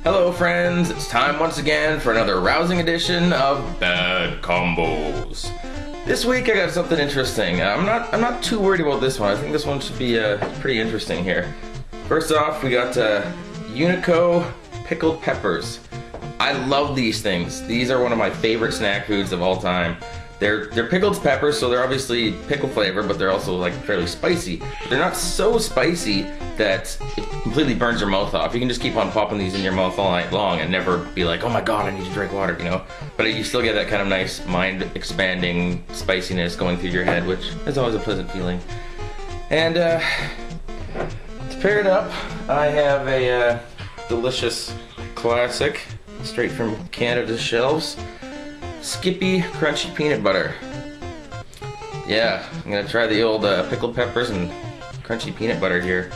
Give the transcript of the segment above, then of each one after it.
Hello friends, it's time once again for another rousing edition of Bad Combos. This week I got something interesting. I'm not too worried about this one. I think this one should be pretty interesting here. First off, we got Unico pickled peppers. I love these things. These are one of my favorite snack foods of all time. They're pickled peppers, so they're obviously pickle flavor, but they're also like fairly spicy. They're not so spicy that it completely burns your mouth off. You can just keep on popping these in your mouth all night long and never be like, oh my god, I need to drink water, you know? But you still get that kind of nice mind-expanding spiciness going through your head, which is always a pleasant feeling. And to pair it up, I have a delicious classic, straight from Canada's shelves. Skippy crunchy peanut butter. Yeah, I'm gonna try the old pickled peppers and crunchy peanut butter here.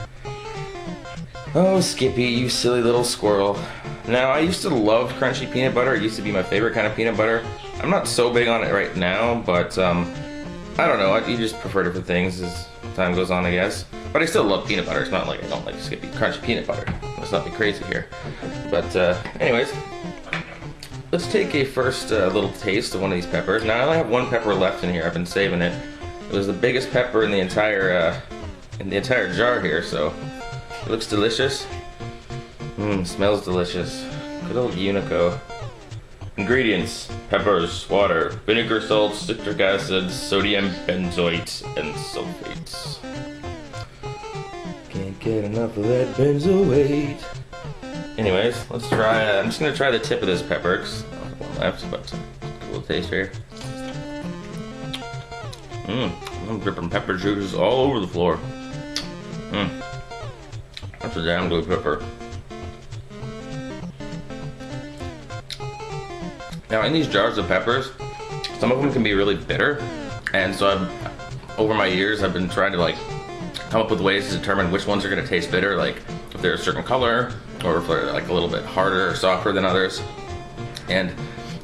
Oh, Skippy, you silly little squirrel. Now, I used to love crunchy peanut butter. It used to be my favorite kind of peanut butter. I'm not so big on it right now, but I don't know. You just prefer different things as time goes on, I guess. But I still love peanut butter. It's not like I don't like Skippy crunchy peanut butter. Let's not be crazy here. But anyways. Let's take a first little taste of one of these peppers. Now I only have one pepper left in here. I've been saving it. It was the biggest pepper in the entire jar here, so it looks delicious. Smells delicious. Good old Unico. Ingredients: peppers, water, vinegar, salt, citric acid, sodium benzoate, and sulfates. Can't get enough of that benzoate. Anyways, let's try, I'm just going to try the tip of this pepper, because I have one left, but a little taste here. I'm dripping pepper juices all over the floor. That's a damn good pepper. Now in these jars of peppers, some of them can be really bitter, and so over my years I've been trying to like come up with ways to determine which ones are going to taste bitter, like if they're a certain color, or if they're like a little bit harder or softer than others. And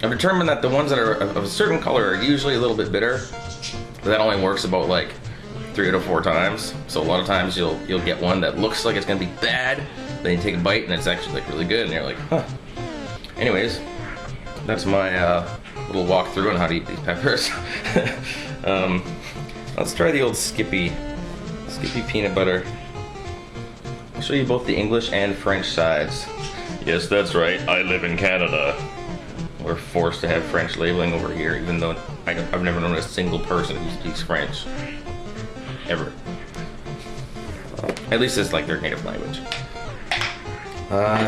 I've determined that the ones that are of a certain color are usually a little bit bitter, but that only works about like 3 to 4 times. So a lot of times you'll get one that looks like it's gonna be bad, then you take a bite and it's actually like really good, and you're like, huh. Anyways, that's my little walkthrough on how to eat these peppers. Let's try the old Skippy peanut butter. I'll show you both the English and French sides. Yes, that's right, I live in Canada. We're forced to have French labeling over here, even though I've never known a single person who speaks French. Ever. At least it's like their native language.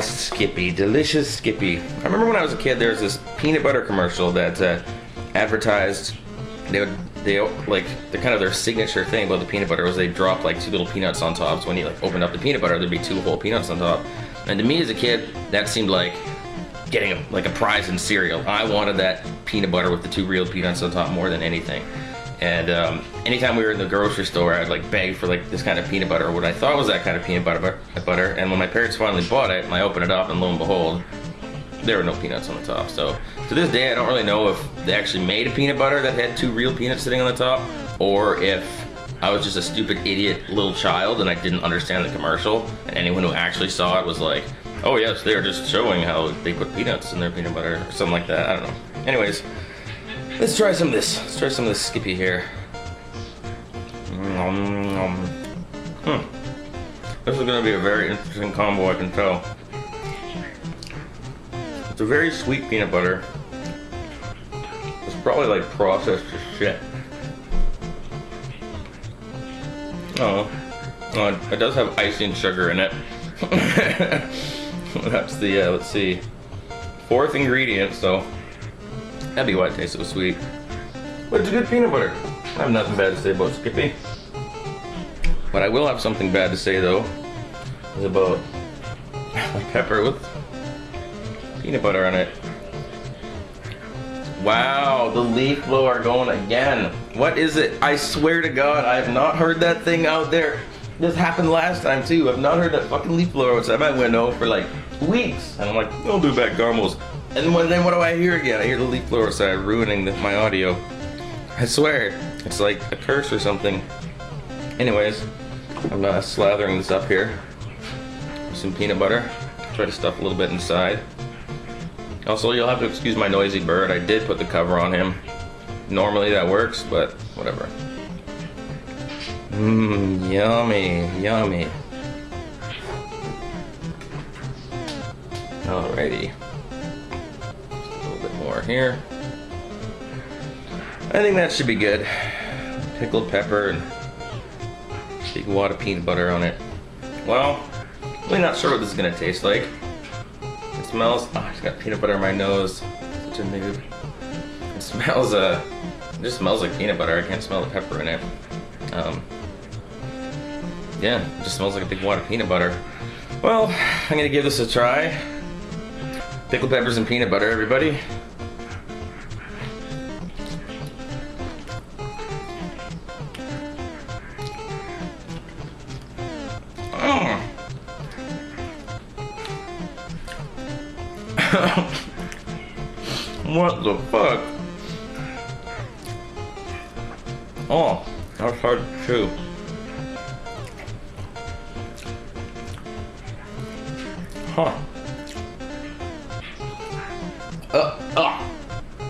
Skippy, delicious Skippy. I remember when I was a kid, there was this peanut butter commercial that advertised, their signature thing about the peanut butter was they drop like 2 little peanuts on top. So when you like open up the peanut butter, there'd be 2 whole peanuts on top. And to me as a kid, that seemed like getting a prize in cereal. I wanted that peanut butter with the 2 real peanuts on top more than anything. And anytime we were in the grocery store, I'd like beg for like this kind of peanut butter, or what I thought was that kind of peanut butter. And when my parents finally bought it, and I opened it up, and lo and behold, there were no peanuts on the top. So to this day, I don't really know if they actually made a peanut butter that had 2 real peanuts sitting on the top, or if I was just a stupid idiot little child and I didn't understand the commercial, and anyone who actually saw it was like, oh yes, they're just showing how they put peanuts in their peanut butter, or something like that. I don't know. Anyways, let's try some of this. Let's try some of this Skippy here. This is going to be a very interesting combo, I can tell. It's a very sweet peanut butter. It's probably like processed as shit. It does have icing sugar in it. That's the, let's see, 4th ingredient, so that'd be why it tastes so sweet. But it's a good peanut butter. I have nothing bad to say about Skippy. But I will have something bad to say though, is about pepper with peanut butter on it. Wow, the leaf blower going again. What is it? I swear to God, I have not heard that thing out there. This happened last time too. I've not heard that fucking leaf blower outside my window for like weeks. And I'm like, I'll do back combos. And then what do I hear again? I hear the leaf blower outside ruining my audio. I swear, it's like a curse or something. Anyways, I'm slathering this up here with some peanut butter. try to stuff a little bit inside. Also, you'll have to excuse my noisy bird. I did put the cover on him. Normally that works, but whatever. Mmm, yummy, yummy. Alrighty. Just a little bit more here. I think that should be good. Pickled pepper and big wad of peanut butter on it. Well, really not sure what this is gonna taste like. It smells, oh, I just got peanut butter in my nose. Such a noob. It smells, it just smells like peanut butter. I can't smell the pepper in it. Yeah, it just smells like a big wad of peanut butter. Well, I'm gonna give this a try. Pickled peppers and peanut butter, everybody. What the fuck? Oh, that's hard to chew. Huh. Oh.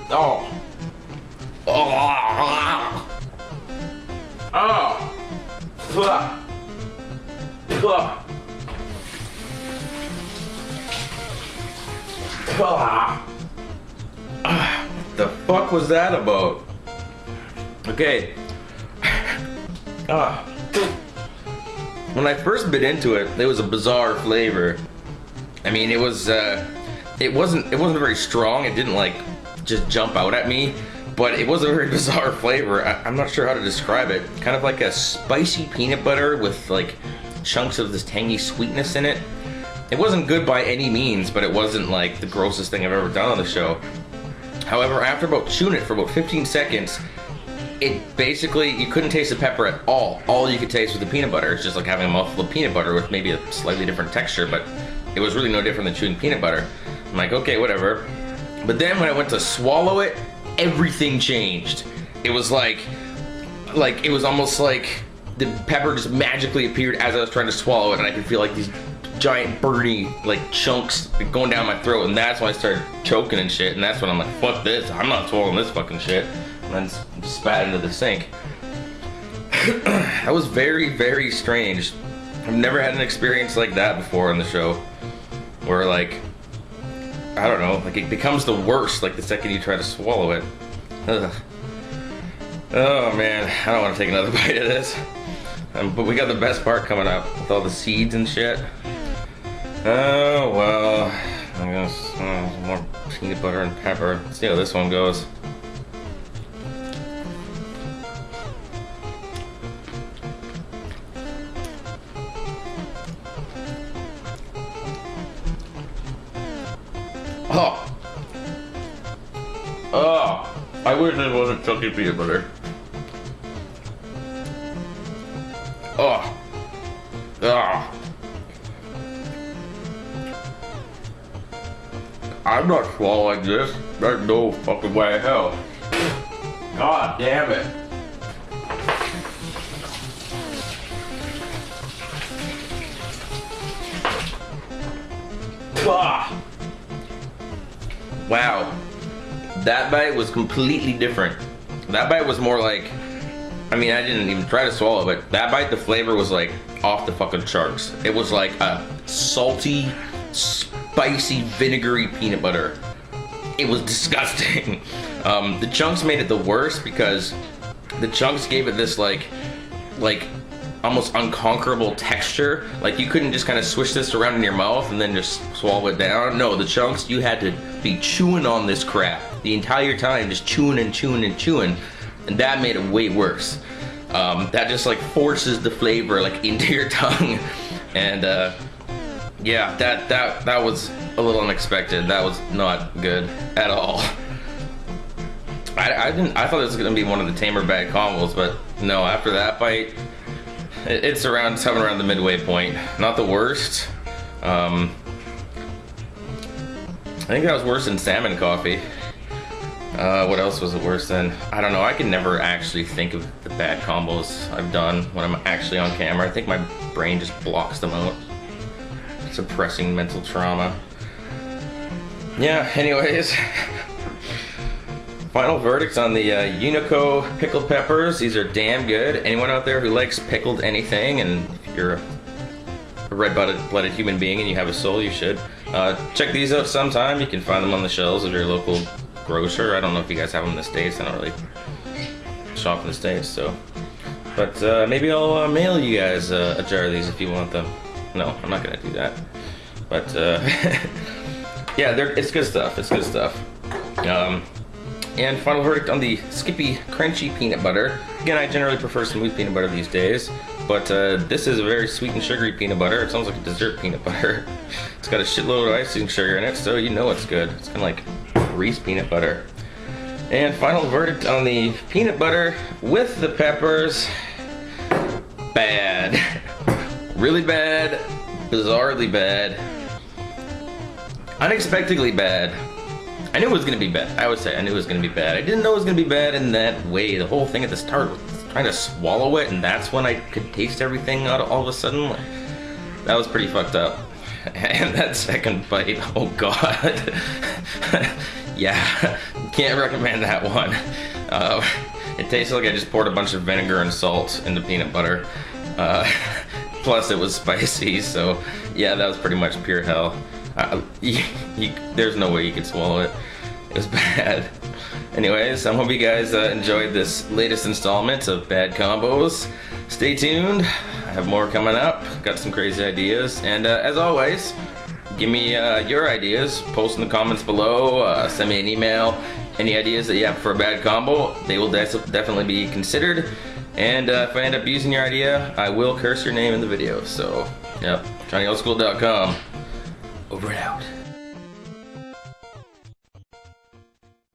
Oh. The fuck was that about? Okay. When I first bit into it, it was a bizarre flavor. I mean, it wasn't very strong. It didn't like just jump out at me, but it was a very bizarre flavor. I'm not sure how to describe it. Kind of like a spicy peanut butter with like chunks of this tangy sweetness in it. It wasn't good by any means, but it wasn't like the grossest thing I've ever done on the show. However, after about chewing it for about 15 seconds, it basically, you couldn't taste the pepper at all. All you could taste was the peanut butter. It's just like having a mouthful of peanut butter with maybe a slightly different texture, but it was really no different than chewing peanut butter. I'm like, okay, whatever. But then when I went to swallow it, everything changed. It was like it was almost like the pepper just magically appeared as I was trying to swallow it, and I could feel like these giant burny like chunks going down my throat, and that's when I started choking and shit, and that's when I'm like, fuck this, I'm not swallowing this fucking shit, and then spat into the sink. That was very, very strange. I've never had an experience like that before on the show, where like, I don't know, like it becomes the worst like the second you try to swallow it. Ugh. Oh man, I don't want to take another bite of this. But we got the best part coming up with all the seeds and shit. Oh well, I guess some more peanut butter and pepper. Let's see how this one goes. Oh, I wish this wasn't chunky peanut butter. Oh. I'm not swallowing this. There's no fucking way in hell. God damn it. Wow. That bite was completely different. That bite was more like, I mean, I didn't even try to swallow it, but that bite, the flavor was like off the fucking charts. It was like a salty, spicy, vinegary peanut butter. It was disgusting. The chunks made it the worst because the chunks gave it this like almost unconquerable texture. Like you couldn't just kind of swish this around in your mouth and then just swallow it down. No, the chunks, you had to be chewing on this crap the entire time, just chewing and chewing and chewing. And that made it way worse. That just like forces the flavor like into your tongue, and yeah, that was a little unexpected. That was not good at all. I thought this was gonna be one of the tamer bad combos, but no. After that bite, it's somewhere around the midway point. Not the worst. I think that was worse than salmon coffee. What else was it worse than? I don't know. I can never actually think of the bad combos I've done when I'm actually on camera. I think my brain just blocks them out. suppressing mental trauma. Yeah, anyways. Final verdict on the Unico pickled peppers. These are damn good. Anyone out there who likes pickled anything, and if you're a red-blooded human being and you have a soul, you should check these out sometime. You can find them on the shelves of your local grocer. I don't know if you guys have them in the States. I don't really shop in the States, so. But maybe I'll mail you guys a jar of these if you want them. No, I'm not gonna do that. But yeah, it's good stuff. It's good stuff. And final verdict on the Skippy Crunchy Peanut Butter. Again, I generally prefer smooth peanut butter these days, but this is a very sweet and sugary peanut butter. It sounds like a dessert peanut butter. It's got a shitload of icing sugar in it, so you know it's good. It's kind of like Reese peanut butter. And final verdict on the peanut butter with the peppers. Bad. Really bad. Bizarrely bad. Unexpectedly bad. I knew it was gonna be bad. I would say I knew it was gonna be bad. I didn't know it was gonna be bad in that way. The whole thing at the start was trying to swallow it, and that's when I could taste everything all of a sudden. That was pretty fucked up. And that second bite, oh god. Yeah, can't recommend that one. It tasted like I just poured a bunch of vinegar and salt into peanut butter. Plus it was spicy, so yeah, that was pretty much pure hell. There's no way you could swallow it. It was bad. Anyways, I hope you guys enjoyed this latest installment of Bad Combos. Stay tuned. I have more coming up. Got some crazy ideas. And as always, give me your ideas. Post in the comments below. Send me an email. Any ideas that you have for a bad combo, they will definitely be considered. And if I end up using your idea, I will curse your name in the video. So, yep, TinyOldSchool.com. Over and out.